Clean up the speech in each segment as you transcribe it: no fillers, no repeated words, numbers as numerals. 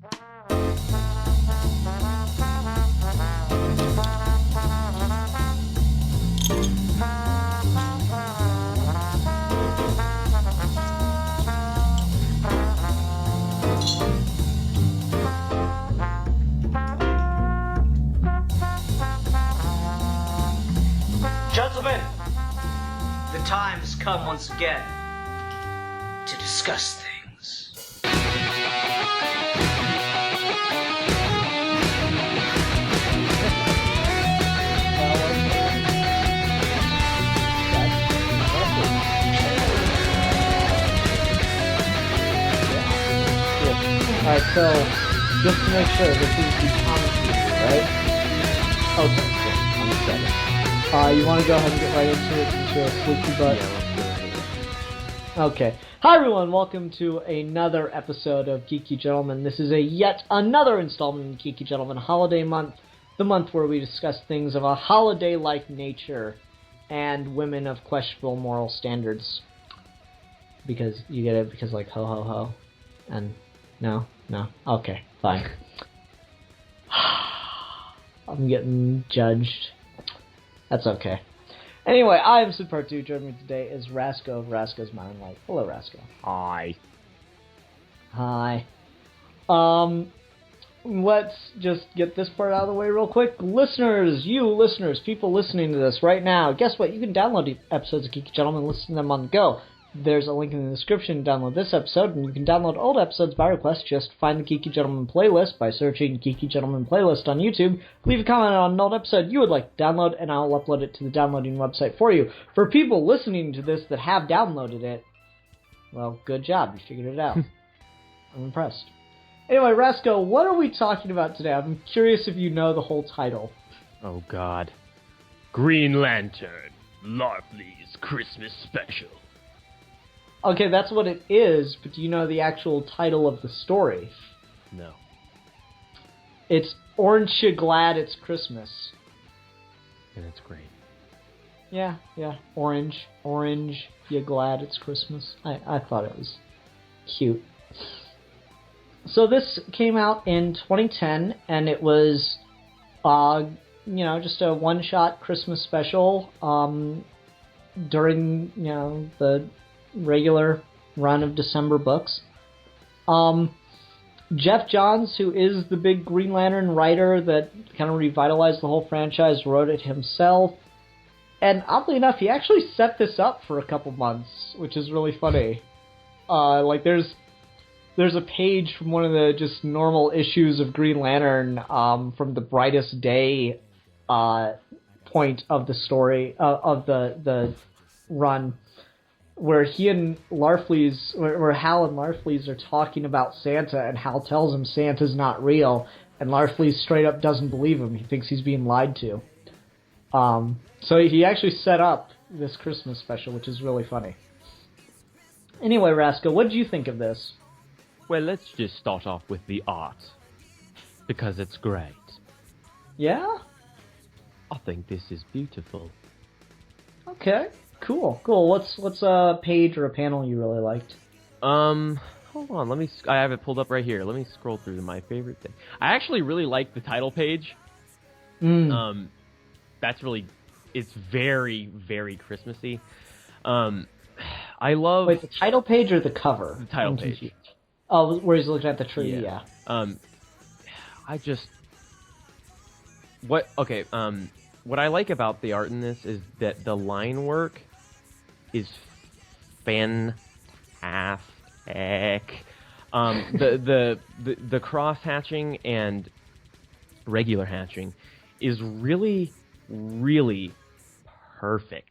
Gentlemen, the time has come once again to discuss things. Alright, so, just to make sure, this is the comic review, right? Okay, cool. I'm excited. You want to go ahead and get right into it since you're a sleepy butt? Yeah, let's do it. Okay. Hi everyone, welcome to another episode of Geeky Gentlemen. This is yet another installment in Geeky Gentlemen Holiday Month, the month where we discuss things of a holiday-like nature and women of questionable moral standards. Because, you get it? Because like, ho ho ho. And, no? Okay, fine. I'm getting judged. That's okay. Anyway, I am Super2. Joining me today is Rasco of Rasco's Mountain Light. Hello, Rasco. Hi. Hi. Let's just get this part out of the way real quick. Listeners, people listening to this right now, guess what? You can download the episodes of Geeky Gentlemen and listen to them on the go. There's a link in the description to download this episode, and you can download old episodes by request. Just find the Geeky Gentleman playlist by searching Geeky Gentleman playlist on YouTube. Leave a comment on an old episode you would like to download, and I'll upload it to the downloading website for you. For people listening to this that have downloaded it, well, good job. You figured it out. I'm impressed. Anyway, Rasco, what are we talking about today? I'm curious if you know the whole title. Oh, God. Green Lantern, Larfleeze Christmas Special. Okay, that's what it is, but do you know the actual title of the story? No. It's Orange You Glad It's Christmas. Yeah, that's great. Yeah. Orange, you glad it's Christmas? I thought it was cute. So this came out in 2010, and it was, just a one-shot Christmas special, during, the regular run of December books. Jeff Johns, who is the big Green Lantern writer that kind of revitalized the whole franchise, wrote it himself. And oddly enough, he actually set this up for a couple months, which is really funny. There's a page from one of the just normal issues of Green Lantern, from the brightest day point of the story, of the run, where he and Larfleeze, where Hal and Larfleeze are talking about Santa, and Hal tells him Santa's not real, and Larfleeze straight up doesn't believe him. He thinks he's being lied to. So he actually set up this Christmas special, which is really funny. Anyway, Rasco, what did you think of this? Well, let's just start off with the art, because it's great. Yeah? I think this is beautiful. Okay. Cool. What's a page or a panel you really liked? Hold on, I have it pulled up right here. Let me scroll through to my favorite thing. I actually really like the title page. It's very, very Christmassy. I love... Wait, the title page or the cover? The title page. Oh, where he's looking at the tree, yeah. What I like about the art in this is that the line work is fantastic. The cross hatching and regular hatching is really, really perfect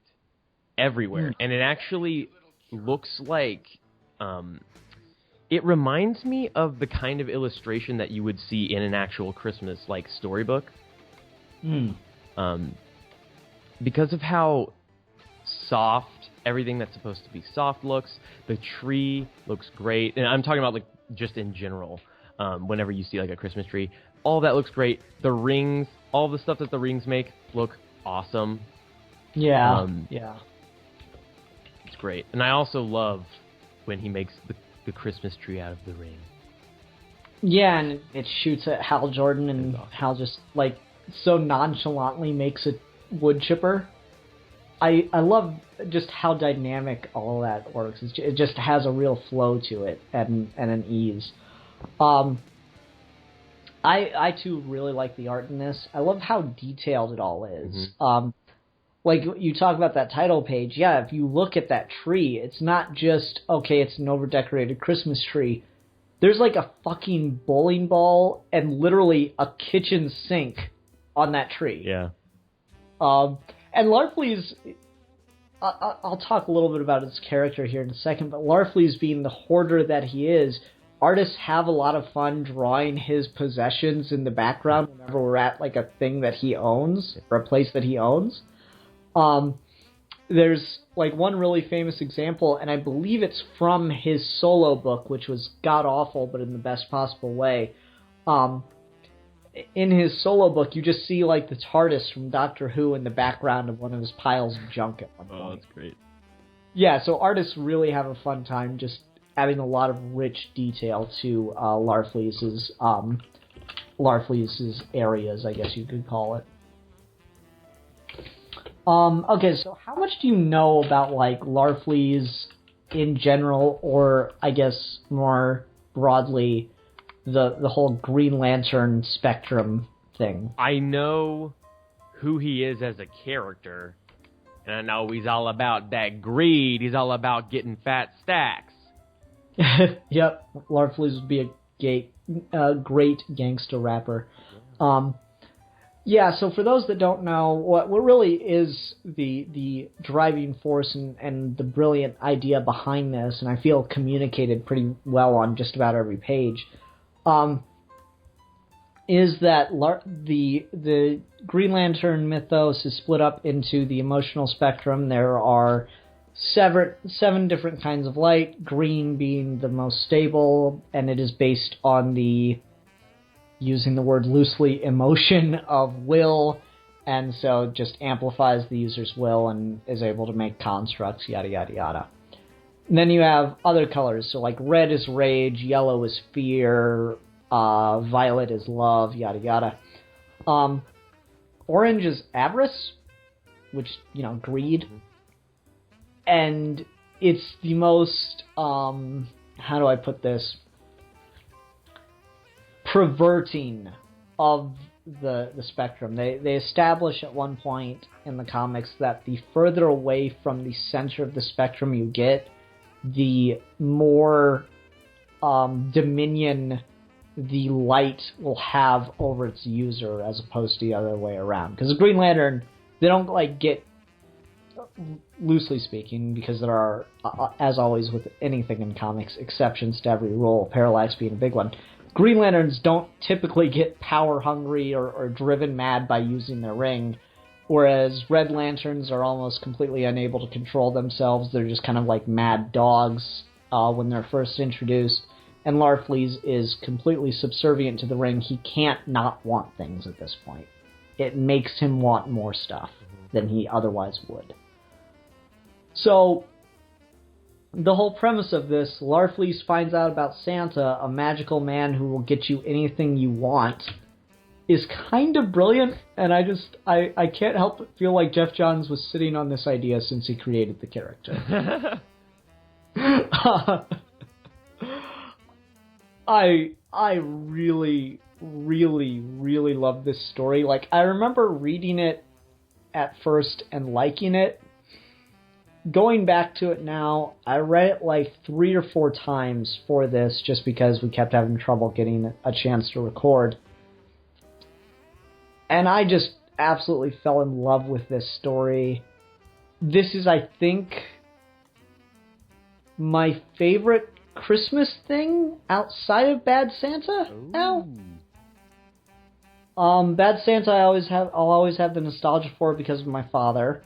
everywhere, and it actually looks like it reminds me of the kind of illustration that you would see in an actual Christmas storybook. Because of how soft everything that's supposed to be soft looks. The tree looks great, and I'm talking about just in general. Whenever you see a Christmas tree, all that looks great. The rings, all the stuff that the rings make look awesome. Yeah, it's great. And I also love when he makes the Christmas tree out of the ring. Yeah, and it shoots at Hal Jordan, and Hal just, like, so nonchalantly makes a wood chipper. I love just how dynamic all that works. It just has a real flow to it and an ease. I too really like the art in this. I love how detailed it all is. Mm-hmm. Like you talk about that title page, yeah, if you look at that tree, it's not just, okay, it's an over-decorated Christmas tree. There's like a fucking bowling ball and literally a kitchen sink on that tree. Yeah. And Larfleeze, I'll talk a little bit about his character here in a second, but Larfleeze being the hoarder that he is, artists have a lot of fun drawing his possessions in the background whenever we're at like a thing that he owns or a place that he owns. There's like one really famous example, and I believe it's from his solo book, which was god-awful, but in the best possible way. In his solo book, you just see like the TARDIS from Doctor Who in the background of one of his piles of junk at one point. Oh, that's great. Yeah, so artists really have a fun time just adding a lot of rich detail to Larfleeze's areas, I guess you could call it. Okay, so how much do you know about, like, Larfleeze in general, or, I guess, more broadly, the whole Green Lantern spectrum thing? I know who he is as a character, and I know he's all about that greed. He's all about getting fat stacks. Yep, Larfleeze would be a great gangster rapper. Yeah, so for those that don't know, what really is the driving force and the brilliant idea behind this, and I feel communicated pretty well on just about every page, is that the Green Lantern mythos is split up into the emotional spectrum. There are seven different kinds of light, green being the most stable, and it is based on the, using the word loosely, emotion of will, and so just amplifies the user's will and is able to make constructs, yada yada yada. And then you have other colors, so like red is rage, yellow is fear, violet is love, yada yada. Orange is avarice, which, you know, greed. And it's the most, how do I put this, perverting of the spectrum. They establish at one point in the comics that the further away from the center of the spectrum you get, the more dominion the light will have over its user, as opposed to the other way around. Because the Green Lantern, they don't like get, loosely speaking, because there are, as always with anything in comics, exceptions to every rule, Parallax being a big one. Green Lanterns don't typically get power hungry or driven mad by using their ring, whereas Red Lanterns are almost completely unable to control themselves. They're just kind of like mad dogs when they're first introduced. And Larfleeze is completely subservient to the ring. He can't not want things at this point. It makes him want more stuff than he otherwise would. So, the whole premise of this, Larfleeze finds out about Santa, a magical man who will get you anything you want, is kind of brilliant, and I can't help but feel like Jeff Johns was sitting on this idea since he created the character. I really, really, really love this story. Like, I remember reading it at first and liking it. Going back to it now, I read it like 3 or 4 times for this, just because we kept having trouble getting a chance to record. And I just absolutely fell in love with this story. This is, I think, my favorite Christmas thing outside of Bad Santa now. Bad Santa I'll always have the nostalgia for because of my father.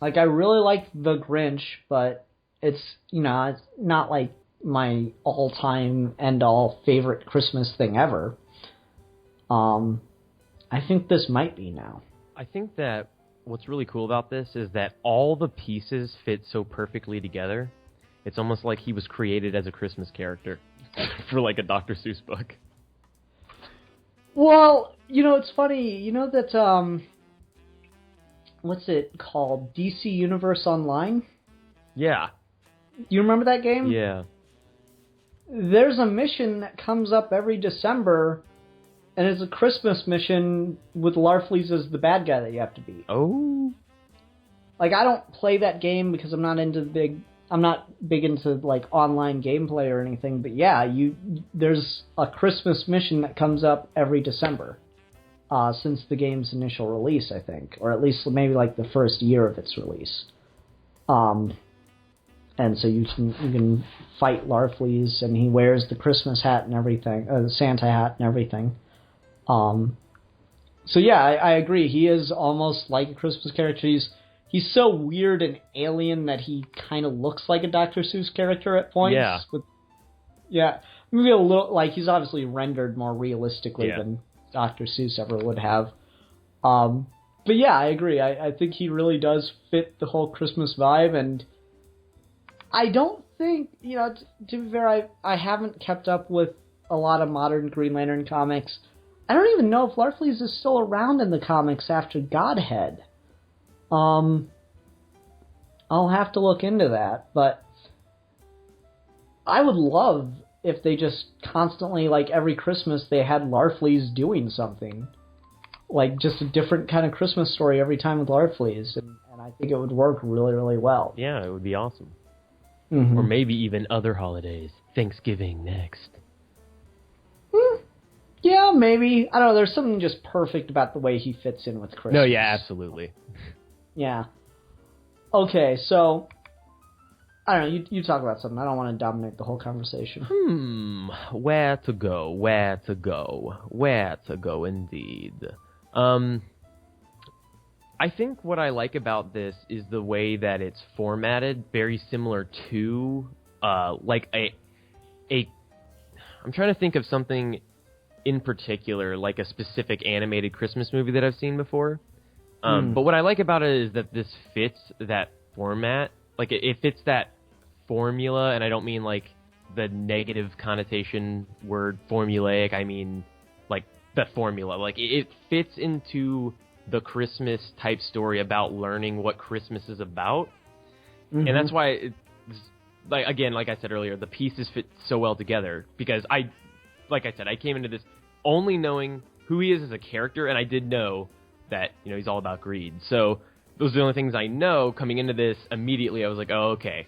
Like, I really like The Grinch, but it's, you know, it's not like my all-time end-all favorite Christmas thing ever. I think this might be now. I think that what's really cool about this is that all the pieces fit so perfectly together. It's almost like he was created as a Christmas character for like a Dr. Seuss book. Well, it's funny. You know that, what's it called? DC Universe Online? Yeah. You remember that game? Yeah. There's a mission that comes up every December, and it's a Christmas mission with Larfleeze as the bad guy that you have to beat. Oh. Like, I don't play that game because I'm not big into like online gameplay or anything, but yeah, there's a Christmas mission that comes up every December since the game's initial release, I think, or at least maybe like the first year of its release. And so you can fight Larfleeze, and he wears the Christmas hat and everything, the Santa hat and everything. So yeah, I agree. He is almost like a Christmas character. He's so weird and alien that he kind of looks like a Dr. Seuss character at points. Yeah. Maybe a little, like, he's obviously rendered more realistically than Dr. Seuss ever would have. But yeah, I agree. I think he really does fit the whole Christmas vibe, and I don't think, to be fair, I haven't kept up with a lot of modern Green Lantern comics. I don't even know if Larfleeze is still around in the comics after Godhead. I'll have to look into that, but I would love if they just constantly, like every Christmas, they had Larfleeze doing something. Like just a different kind of Christmas story every time with Larfleeze, and I think it would work really, really well. Yeah, it would be awesome. Mm-hmm. Or maybe even other holidays. Thanksgiving next. Yeah, maybe. I don't know, there's something just perfect about the way he fits in with Christmas. No, yeah, absolutely. Yeah. Okay, so I don't know, you talk about something. I don't want to dominate the whole conversation. Where to go indeed. I think what I like about this is the way that it's formatted, very similar to like a I'm trying to think of something in particular, like a specific animated Christmas movie that I've seen before. But what I like about it is that this fits that format. Like, it fits that formula, and I don't mean, like, the negative connotation word formulaic. I mean, like, the formula. Like, it fits into the Christmas-type story about learning what Christmas is about. Mm-hmm. And that's why, like I said earlier, the pieces fit so well together. Because I came into this only knowing who he is as a character, and I did know that, he's all about greed. So those are the only things I know. Coming into this, immediately I was like, oh, okay,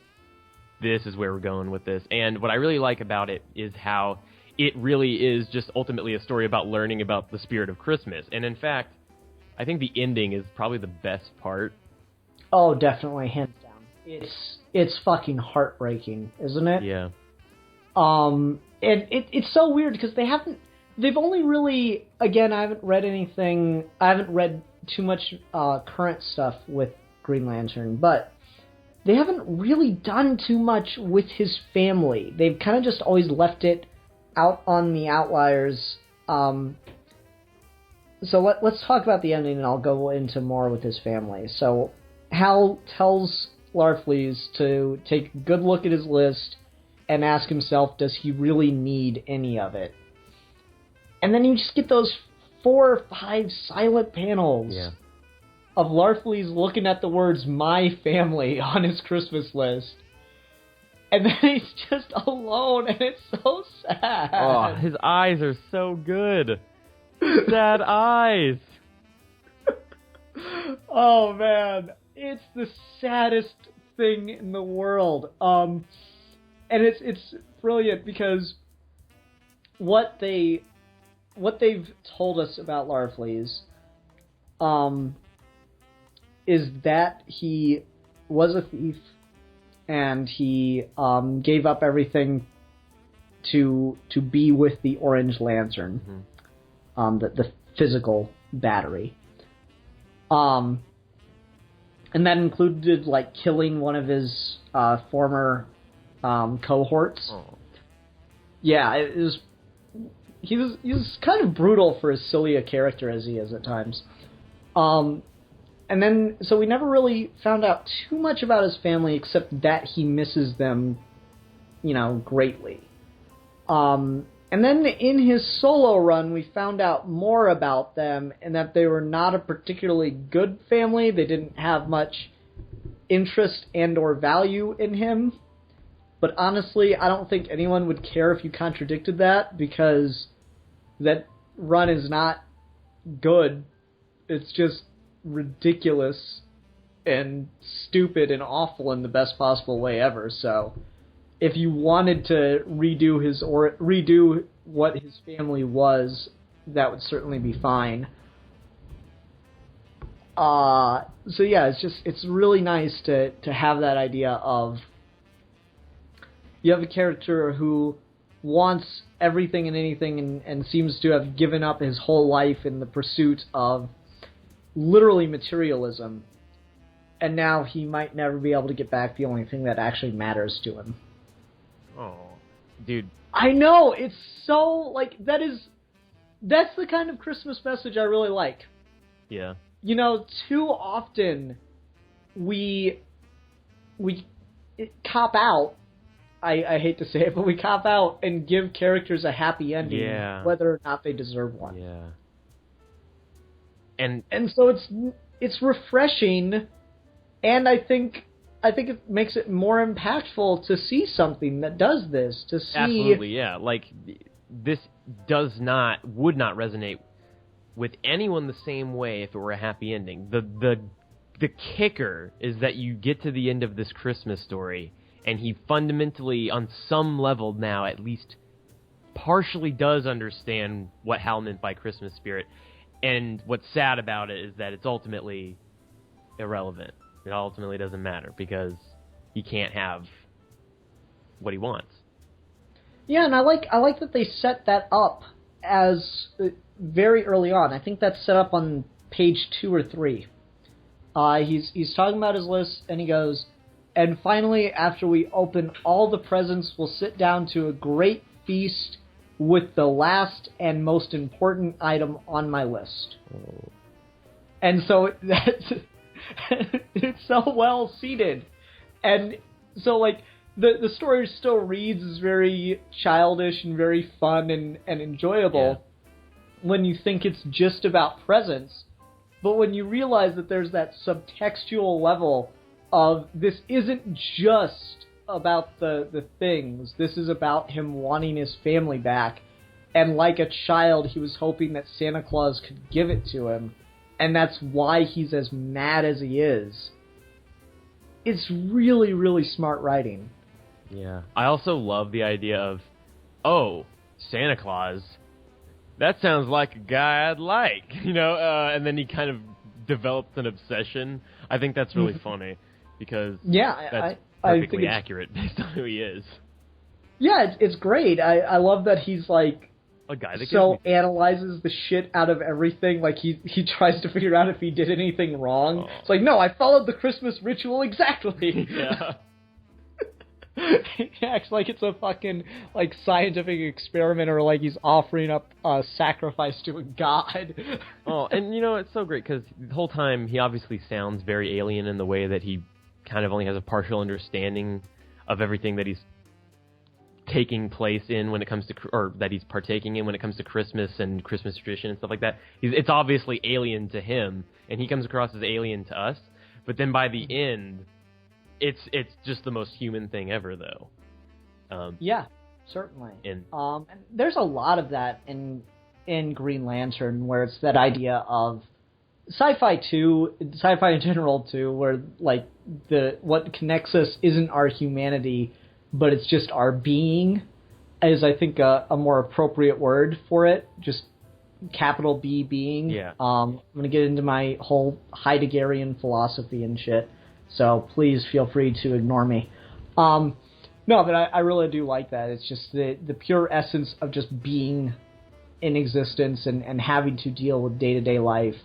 this is where we're going with this. And what I really like about it is how it really is just ultimately a story about learning about the spirit of Christmas. And in fact, I think the ending is probably the best part. Oh, definitely, hands down. It's fucking heartbreaking, isn't it? Yeah. And it's so weird because they've only really, again, I haven't read too much current stuff with Green Lantern, but they haven't really done too much with his family. They've kind of just always left it out on the outliers. So let's talk about the ending, and I'll go into more with his family. So Hal tells Larfleeze to take a good look at his list and ask himself, does he really need any of it? And then you just get those 4 or 5 silent panels of Larfleeze looking at the words "my family" on his Christmas list. And then he's just alone, and it's so sad. Oh, his eyes are so good. Sad eyes. Oh, man. It's the saddest thing in the world. And it's brilliant because what they've told us about Larfleeze is that he was a thief and he gave up everything to be with the Orange Lantern, the physical battery. And that included like killing one of his former cohorts. Oh. Yeah, it was. He was kind of brutal for as silly a character as he is at times. And then, so we never really found out too much about his family except that he misses them, greatly. And then in his solo run, we found out more about them and that they were not a particularly good family. They didn't have much interest and or value in him. But honestly, I don't think anyone would care if you contradicted that, because that run is not good. It's just ridiculous and stupid and awful in the best possible way ever. So if you wanted to redo what his family was, that would certainly be fine. So yeah, it's really nice to have that idea of you have a character who wants everything and anything and seems to have given up his whole life in the pursuit of literally materialism, and now he might never be able to get back the only thing that actually matters to him. Oh, dude. I know, it's so, that's the kind of Christmas message I really like. Yeah. Too often we cop out, I hate to say it, but we cop out and give characters a happy ending, whether or not they deserve one. Yeah. And so it's refreshing, and I think it makes it more impactful to see something that does this. To see, absolutely, yeah. This would not resonate with anyone the same way if it were a happy ending. The kicker is that you get to the end of this Christmas story, and he fundamentally, on some level now at least, partially does understand what Hal meant by Christmas spirit. And what's sad about it is that it's ultimately irrelevant. It ultimately doesn't matter because he can't have what he wants. Yeah, and I like that they set that up as very early on. I think that's set up on page 2 or 3. He's talking about his list, and he goes, and finally, after we open all the presents, we'll sit down to a great feast with the last and most important item on my list. Oh. And so it's so well seated. And so, the story still reads as very childish and very fun and enjoyable when you think it's just about presents. But when you realize that there's that subtextual level of this isn't just about the things. This is about him wanting his family back. And like a child, he was hoping that Santa Claus could give it to him. And that's why he's as mad as he is. It's really, really smart writing. Yeah. I also love the idea of, Santa Claus. That sounds like a guy I'd like. And then he kind of develops an obsession. I think that's really funny because that's perfectly accurate based on who he is. Yeah, it's great. I love that he's a guy that analyzes the shit out of everything. He tries to figure out if he did anything wrong. Oh. It's no, I followed the Christmas ritual exactly. Yeah. He acts like it's a fucking scientific experiment, or he's offering up a sacrifice to a god. Oh, and it's so great because the whole time he obviously sounds very alien in the way that he kind of only has a partial understanding of everything that he's taking place in when it comes to, or that he's partaking in when it comes to Christmas and Christmas tradition and stuff like that. It's obviously alien to him, and he comes across as alien to us. But then by the end, it's just the most human thing ever, though. Yeah, certainly. And there's a lot of that in Green Lantern, where it's that idea of sci-fi in general too, where what connects us isn't our humanity, but it's just our being, is I think a more appropriate word for it. Just capital B, being. Yeah. I'm gonna get into my whole Heideggerian philosophy and shit, so please feel free to ignore me. No, but I really do like that. It's just the pure essence of just being in existence and having to deal with day-to-day life.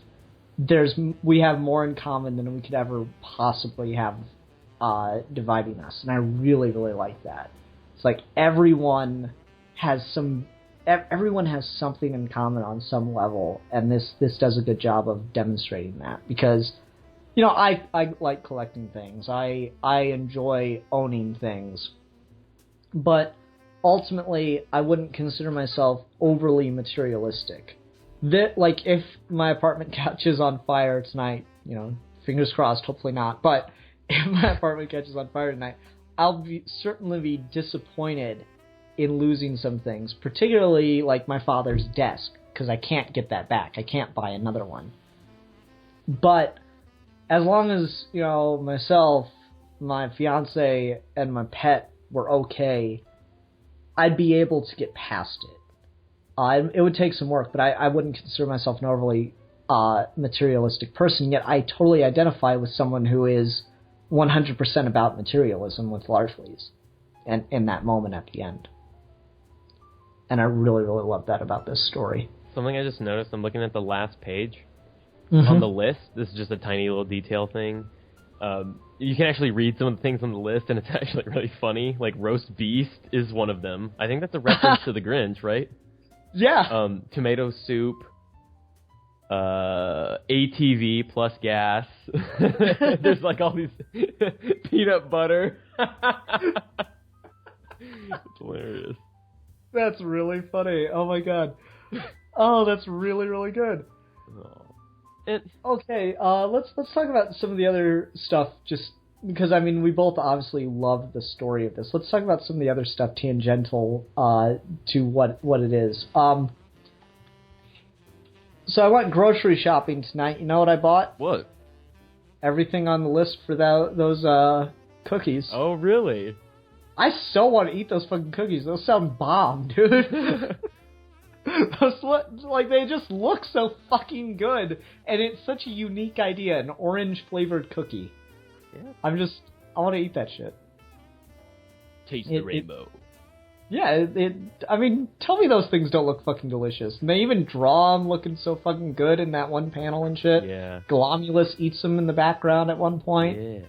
We have more in common than we could ever possibly have dividing us, and I really, really like that. It's everyone has something in common on some level, and this does a good job of demonstrating that, because you know, I like collecting things. I enjoy owning things. But ultimately, I wouldn't consider myself overly materialistic. Like, if my apartment catches on fire tonight, you know, fingers crossed, hopefully not, but if my apartment catches on fire tonight, I'll certainly be disappointed in losing some things, particularly like my father's desk, because I can't get that back. I can't buy another one. But as long as, you know, myself, my fiance, and my pet were okay, I'd be able to get past it. It would take some work, but I wouldn't consider myself an overly materialistic person, yet I totally identify with someone who is 100% about materialism with Larfleeze, and in that moment at the end. And I really, really love that about this story. Something I just noticed, I'm looking at the last page Mm-hmm. on the list. This is just a tiny little detail thing. You can actually read some of the things on the list, and it's actually really funny. Like, roast beast is one of them. I think that's a reference to the Grinch, right? Yeah. Tomato soup, ATV plus gas. There's like all these peanut butter. It's hilarious. That's really funny. Oh my god. Oh, that's really, really good. Okay, let's talk about some of the other stuff, just because, I mean, we both obviously love the story of this. Let's talk about some of the other stuff tangential to what it is. So I went grocery shopping tonight. You know what I bought? What? Everything on the list for those cookies. Oh, really? I so want to eat those fucking cookies. Those sound bomb, dude. Like, they just look so fucking good, and it's such a unique idea, an orange-flavored cookie. Yeah. I want to eat that shit. Taste the rainbow. I mean, tell me those things don't look fucking delicious. And they even draw them looking so fucking good in that one panel and shit. Yeah. Glomulus eats them in the background at one point. Yeah.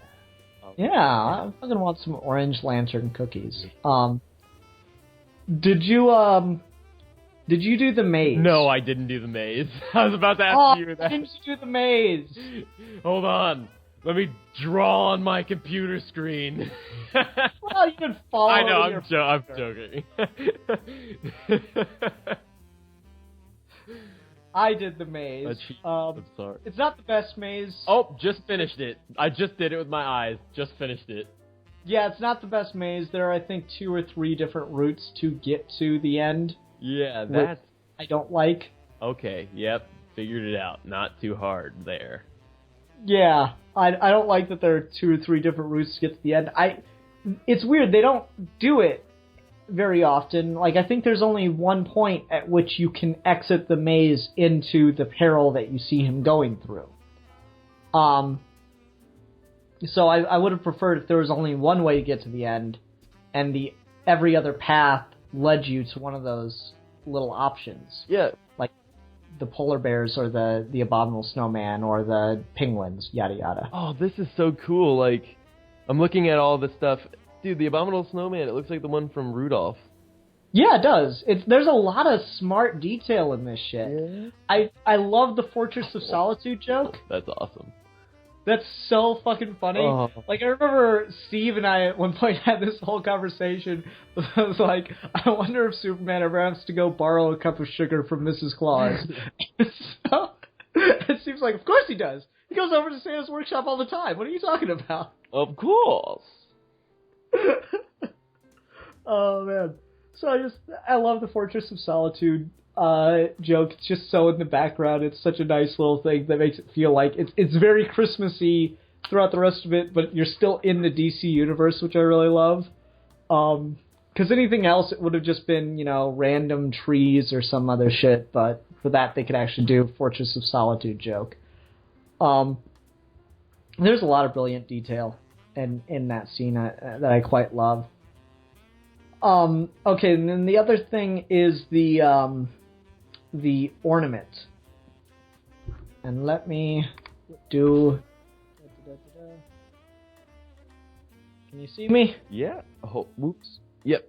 Yeah, I fucking want some orange lantern cookies. Did you do the maze? No, I didn't do the maze. I was about to ask you that. Didn't you do the maze? Hold on. Let me draw on my computer screen. Well, you can follow. I know, I'm joking. I did the maze. I'm sorry. It's not the best maze. Oh, just finished it. I just did it with my eyes. Just finished it. Yeah, it's not the best maze. There are, I think, 2 or 3 different routes to get to the end. Yeah, that's... I don't like. Okay, yep. Figured it out. Not too hard there. Yeah, I don't like that there are 2 or 3 different routes to get to the end. It's weird. They don't do it very often. Like, I think there's only one point at which you can exit the maze into the peril that you see him going through. So I would have preferred if there was only one way to get to the end, and every other path led you to one of those little options. Yeah. Like the polar bears or the Abominable Snowman or the penguins, yada yada. Oh, this is so cool. Like, I'm looking at all this stuff. Dude, the Abominable Snowman, it looks like the one from Rudolph. Yeah, it does. There's a lot of smart detail in this shit. Yeah. I love the Fortress of Solitude joke. That's awesome. That's so fucking funny. Oh. Like, I remember Steve and I at one point had this whole conversation. I was like, I wonder if Superman ever has to go borrow a cup of sugar from Mrs. Claus. So, it seems like, of course he does. He goes over to Santa's workshop all the time. What are you talking about? Of course. Oh, man. So I love the Fortress of Solitude joke. It's just so in the background. It's such a nice little thing that makes it feel like it's very Christmassy throughout the rest of it, but you're still in the DC universe, which I really love. Because anything else, it would have just been, random trees or some other shit, but for that, they could actually do a Fortress of Solitude joke. There's a lot of brilliant detail in that scene that I quite love. Okay, and then the other thing is the ornament. And let me do... Can you see me? Yeah. Oh, whoops. Yep.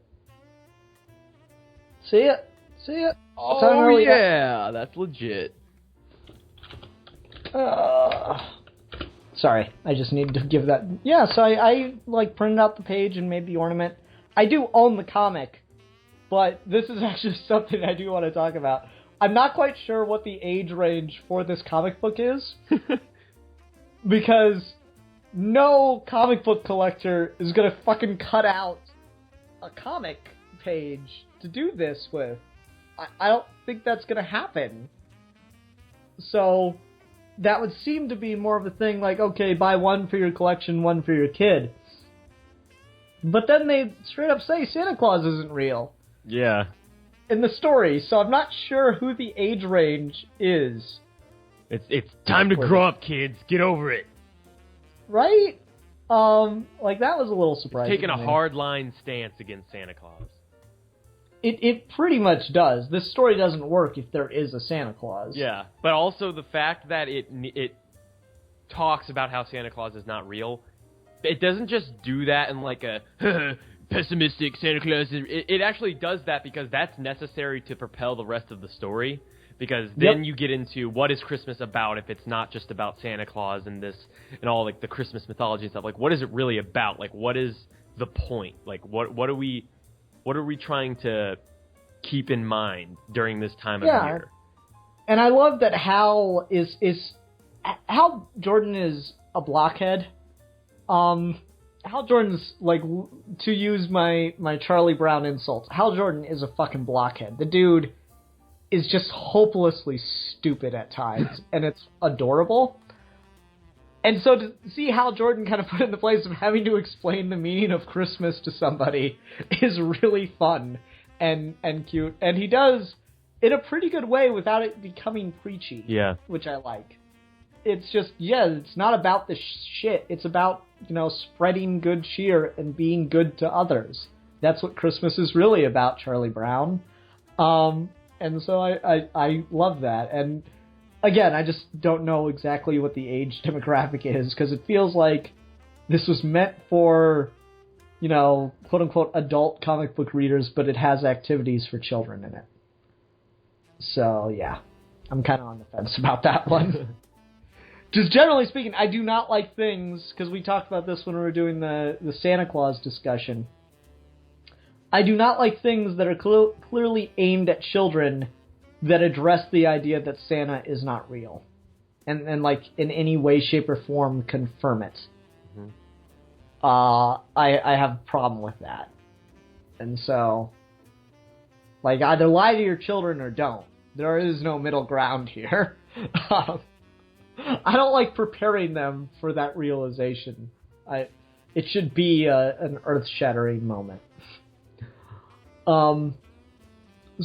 See it? See it? Oh, yeah. That's legit. Sorry, I just needed to give that... Yeah, so I like, printed out the page and made the ornament. I do own the comic, but this is actually something I do want to talk about. I'm not quite sure what the age range for this comic book is, because no comic book collector is going to fucking cut out a comic page to do this with. I don't think that's going to happen. So that would seem to be more of a thing like, okay, buy one for your collection, one for your kid. But then they straight up say Santa Claus isn't real. Yeah. In the story, so I'm not sure who the age range is. It's time to grow up, kids. Get over it. Right? Like, that was a little surprising. Taking a hard-line stance against Santa Claus. It pretty much does. This story doesn't work if there is a Santa Claus. Yeah, but also the fact that it talks about how Santa Claus is not real, it doesn't just do that in like a pessimistic Santa Claus. It actually does that because that's necessary to propel the rest of the story. Because then you get into what is Christmas about if it's not just about Santa Claus and this and all like the Christmas mythology and stuff. Like, what is it really about? Like, what is the point? Like, what are we trying to keep in mind during this time of year? And I love that Hal Jordan is a blockhead. Hal Jordan's, like, to use my Charlie Brown insults, Hal Jordan is a fucking blockhead. The dude is just hopelessly stupid at times, and it's adorable. And so to see Hal Jordan kind of put in the place of having to explain the meaning of Christmas to somebody is really fun and cute. And he does in a pretty good way without it becoming preachy. Yeah. Which I like. It's just, it's not about the shit. It's about, spreading good cheer and being good to others. That's what Christmas is really about, Charlie Brown. And so I love that. And again, I just don't know exactly what the age demographic is, because it feels like this was meant for, quote-unquote adult comic book readers, but it has activities for children in it. So, yeah, I'm kind of on the fence about that one. Just generally speaking, I do not like things, because we talked about this when we were doing the Santa Claus discussion. I do not like things that are clearly aimed at children that address the idea that Santa is not real. And like, in any way, shape, or form, confirm it. Mm-hmm. I have a problem with that. And so, like, either lie to your children or don't. There is no middle ground here. I don't like preparing them for that realization. It should be an earth-shattering moment. So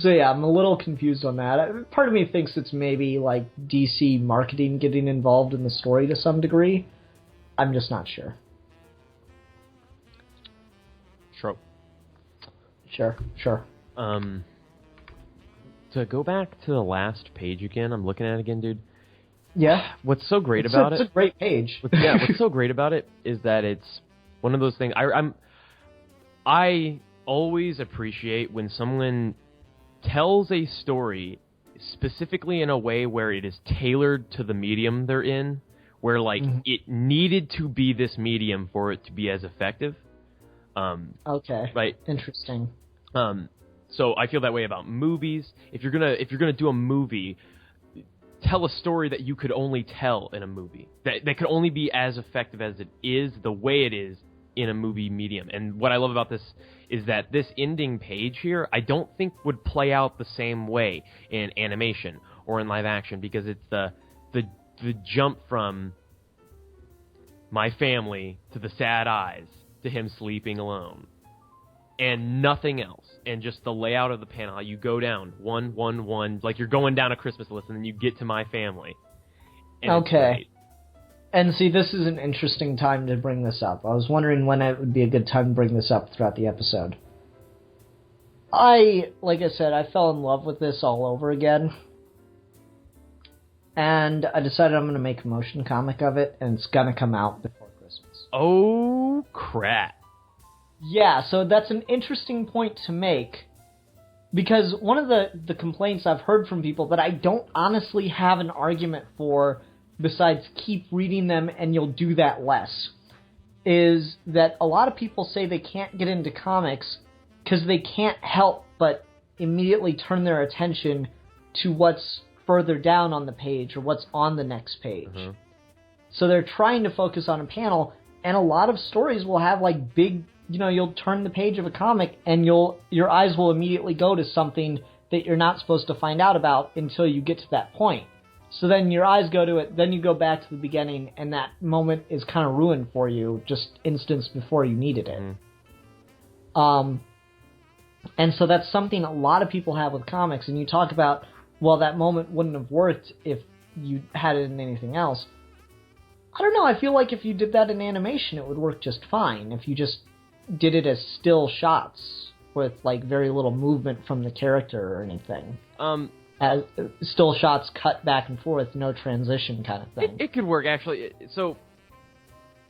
yeah, I'm a little confused on that. Part of me thinks it's maybe like DC marketing getting involved in the story to some degree. I'm just not sure. Sure. To go back to the last page again, I'm looking at it again, dude. Yeah. What's so great about it? It's a great page. What's so great about it is that it's one of those things. I always appreciate when someone tells a story specifically in a way where it is tailored to the medium they're in, where like it needed to be this medium for it to be as effective. Okay. Right. Interesting. So I feel that way about movies. If you're gonna do a movie, tell a story that you could only tell in a movie. That could only be as effective as it is, the way it is in a movie medium. And what I love about this is that this ending page here, I don't think would play out the same way in animation or in live action, because it's the jump from my family to the sad eyes to him sleeping alone. And nothing else. And just the layout of the panel, how you go down 1, 1, 1, like you're going down a Christmas list, and then you get to my family. And okay. And see, this is an interesting time to bring this up. I was wondering when it would be a good time to bring this up throughout the episode. Like I said, I fell in love with this all over again. And I decided I'm going to make a motion comic of it, and it's going to come out before Christmas. Oh, crap. Yeah, so that's an interesting point to make, because one of the complaints I've heard from people that I don't honestly have an argument for besides keep reading them and you'll do that less, is that a lot of people say they can't get into comics because they can't help but immediately turn their attention to what's further down on the page or what's on the next page. Mm-hmm. So they're trying to focus on a panel, and a lot of stories will have like big, you'll turn the page of a comic and your eyes will immediately go to something that you're not supposed to find out about until you get to that point. So then your eyes go to it, then you go back to the beginning, and that moment is kind of ruined for you just instance before you needed it. Mm. And so that's something a lot of people have with comics, and you talk about, well, that moment wouldn't have worked if you had it in anything else. I don't know, I feel like if you did that in animation, it would work just fine. If you just did it as still shots with, like, very little movement from the character or anything. As still shots cut back and forth, no transition kind of thing. It could work, actually. So,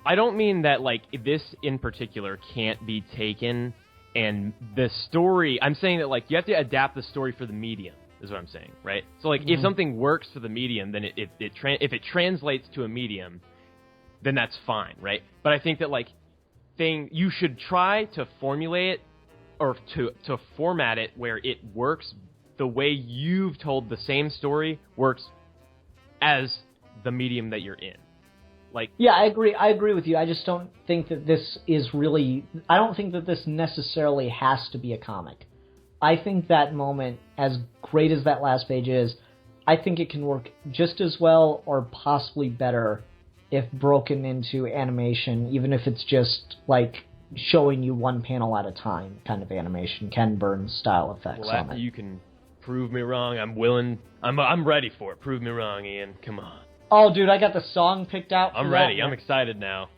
I don't mean that, like, this in particular can't be taken and the story... I'm saying that, like, you have to adapt the story for the medium, is what I'm saying, right? So, like, if something works for the medium, then if it translates to a medium, then that's fine, right? But I think that, like, you should try to formulate it or to format it where it works the way you've told the same story works as the medium that you're in. Like, yeah, I agree with you. I just don't think that this is really... I don't think that this necessarily has to be a comic. I think that moment, as great as that last page is, I think it can work just as well or possibly better if broken into animation, even if it's just, like, showing you one panel at a time kind of animation, Ken Burns style effects on it. You can prove me wrong. I'm willing. I'm ready for it. Prove me wrong, Ian. Come on. Oh, dude, I got the song picked out for I'm ready. I'm excited now.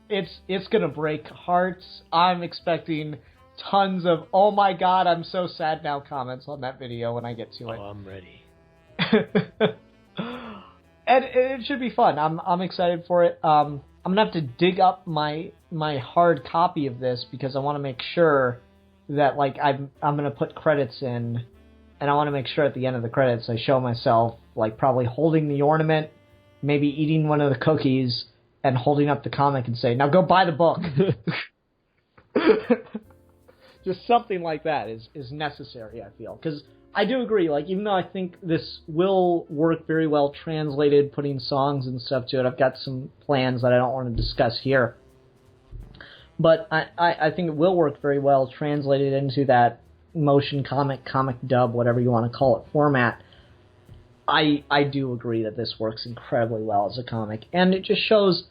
It's gonna break hearts. I'm expecting tons of, oh my god, I'm so sad now comments on that video when I get to it. Oh, I'm ready. And it should be fun. I'm excited for it. I'm gonna have to dig up my hard copy of this because I want to make sure that, like, I'm gonna put credits in, and I want to make sure at the end of the credits I show myself, like, probably holding the ornament, maybe eating one of the cookies, and holding up the comic and say, now go buy the book. Just something like that is necessary, I feel. Because I do agree, like, even though I think this will work very well translated, putting songs and stuff to it, I've got some plans that I don't want to discuss here. But I think it will work very well translated into that motion comic dub, whatever you want to call it, format. I do agree that this works incredibly well as a comic, and it just shows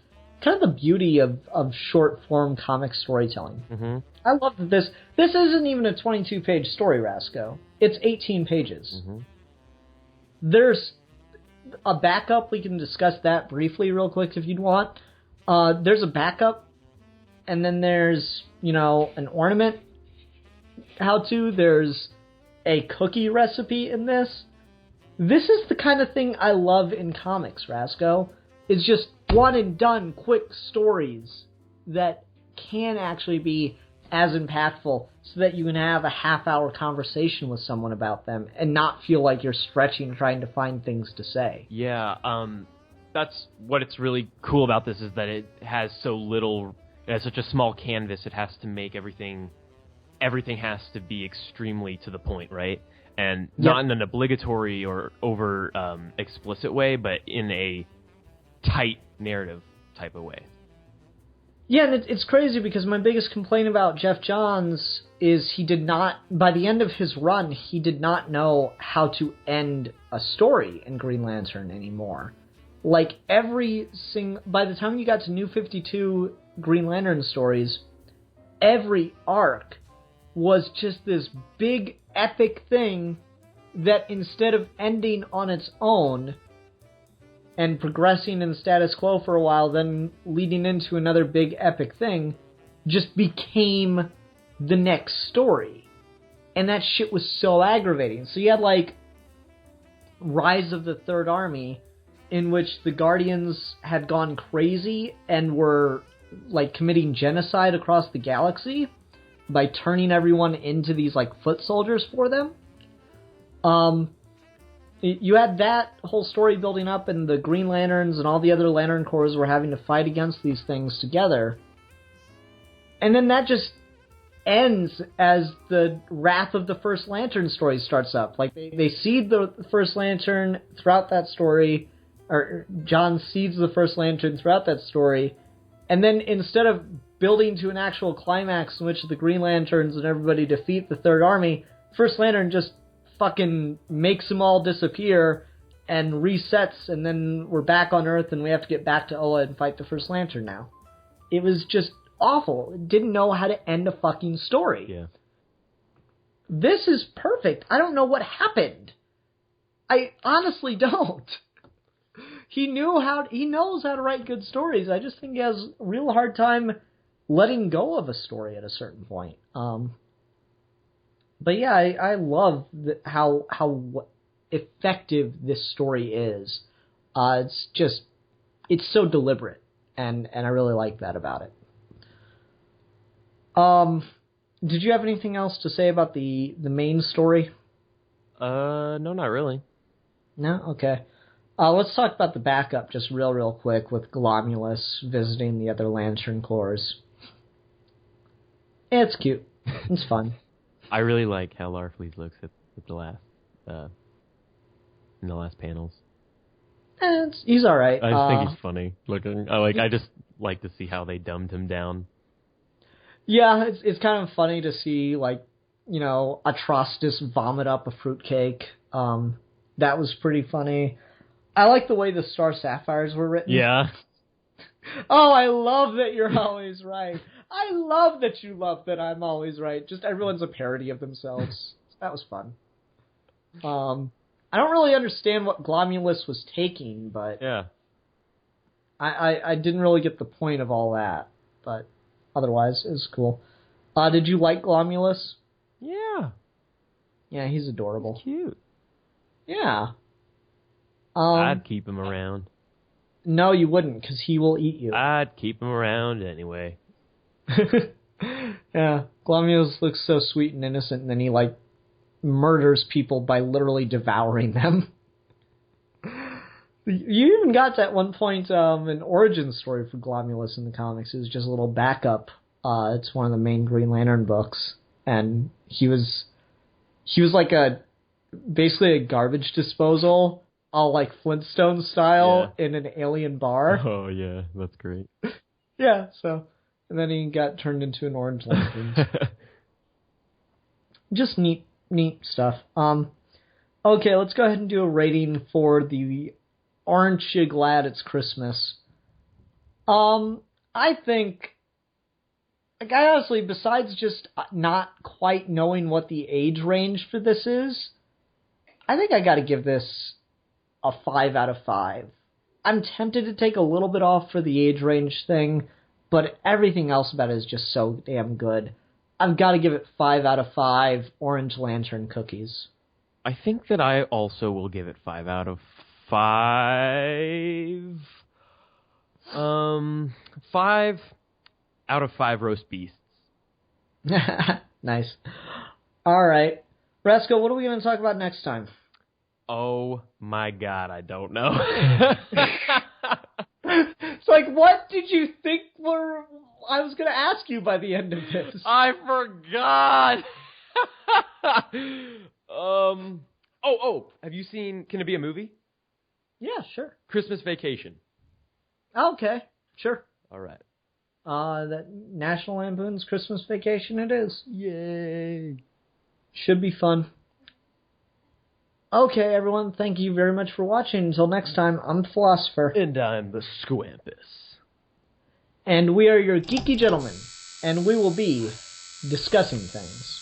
kind of the beauty of short-form comic storytelling. Mm-hmm. I love that this isn't even a 22-page story, Rasco. It's 18 pages. Mm-hmm. There's a backup. We can discuss that briefly real quick if you'd want. There's a backup, and then there's, an ornament how-to. There's a cookie recipe in this. This is the kind of thing I love in comics, Rasco. It's just one and done quick stories that can actually be as impactful so that you can have a half-hour conversation with someone about them and not feel like you're stretching trying to find things to say. Yeah, that's what's really cool about this is that it has so little, it has such a small canvas, it has to make everything has to be extremely to the point, right? And not in an obligatory or over explicit way, but in a tight narrative type of way. Yeah, and it's crazy because my biggest complaint about Jeff Johns is he did not, by the end of his run, he did not know how to end a story in Green Lantern anymore. Like, by the time you got to New 52 Green Lantern stories, every arc was just this big, epic thing that instead of ending on its own and progressing in status quo for a while, then leading into another big epic thing, just became the next story. And that shit was so aggravating. So you had, like, Rise of the Third Army, in which the Guardians had gone crazy and were, like, committing genocide across the galaxy by turning everyone into these, like, foot soldiers for them. you had that whole story building up, and the Green Lanterns and all the other Lantern Corps were having to fight against these things together. And then that just ends as the Wrath of the First Lantern story starts up. Like, they seed the First Lantern throughout that story, or John seeds the First Lantern throughout that story, and then instead of building to an actual climax in which the Green Lanterns and everybody defeat the Third Army, First Lantern just fucking makes them all disappear and resets, and then we're back on Earth and we have to get back to Oa and fight the First Lantern now. It was just awful. It didn't know how to end a fucking story. Yeah. This is perfect. I don't know what happened. I honestly don't. He knows how to write good stories. I just think he has a real hard time letting go of a story at a certain point. But yeah, I love how effective this story is. It's so deliberate, and I really like that about it. Did you have anything else to say about the main story? No, not really. No? Okay. Let's talk about the backup just real quick with Glomulus visiting the other Lantern Corps. Yeah, it's cute. It's fun. I really like how Larfleeze looks at the last in the last panels. He's all right. I just think he's funny looking. I just like to see how they dumbed him down. Yeah, it's kind of funny to see, like, you know, Atrocitus vomit up a fruitcake. That was pretty funny. I like the way the Star Sapphires were written. Yeah. Oh, I love that you're always right. I love that you love that I'm always right. Just everyone's a parody of themselves. That was fun. I don't really understand what Glomulus was taking, but yeah, I didn't really get the point of all that. But otherwise, it was cool. Did you like Glomulus? Yeah. Yeah, he's adorable. He's cute. Yeah. I'd keep him around. No, you wouldn't, because he will eat you. I'd keep him around anyway. Yeah, Glomulus looks so sweet and innocent, and then he, like, murders people by literally devouring them. You even got to, at one point, an origin story for Glomulus in the comics. It was just a little backup. It's one of the main Green Lantern books, and he was like basically a garbage disposal, all like Flintstone style, in an alien bar. Oh yeah, that's great. Yeah, so, and then he got turned into an orange lantern. Just neat stuff. Okay, let's go ahead and do a rating for the Aren't You Glad It's Christmas? I think, like, I honestly, besides just not quite knowing what the age range for this is, I think I gotta give this a 5 out of 5. I'm tempted to take a little bit off for the age range thing, but everything else about it is just so damn good. I've got to give it 5 out of 5 Orange Lantern cookies. I think that I also will give it 5 out of 5. 5 out of 5 roast beasts. Nice. All right. Rasco, what are we going to talk about next time? Oh my god, I don't know. It's like, what did you think I was going to ask you by the end of this? I forgot. Have you seen Can It Be a Movie? Yeah, sure. Christmas Vacation. Okay, sure. All right. That National Lampoon's Christmas Vacation it is. Yay. Should be fun. Okay, everyone, thank you very much for watching. Until next time, I'm the Philosopher. And I'm the Squampus. And we are your Geeky Gentlemen. And we will be discussing things.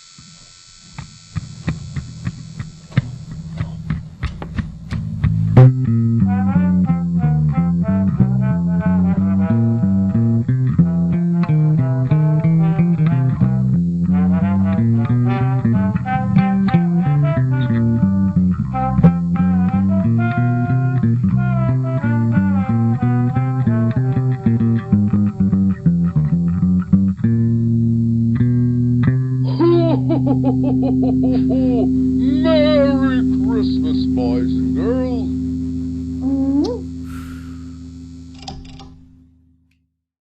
Merry Christmas, boys and girls.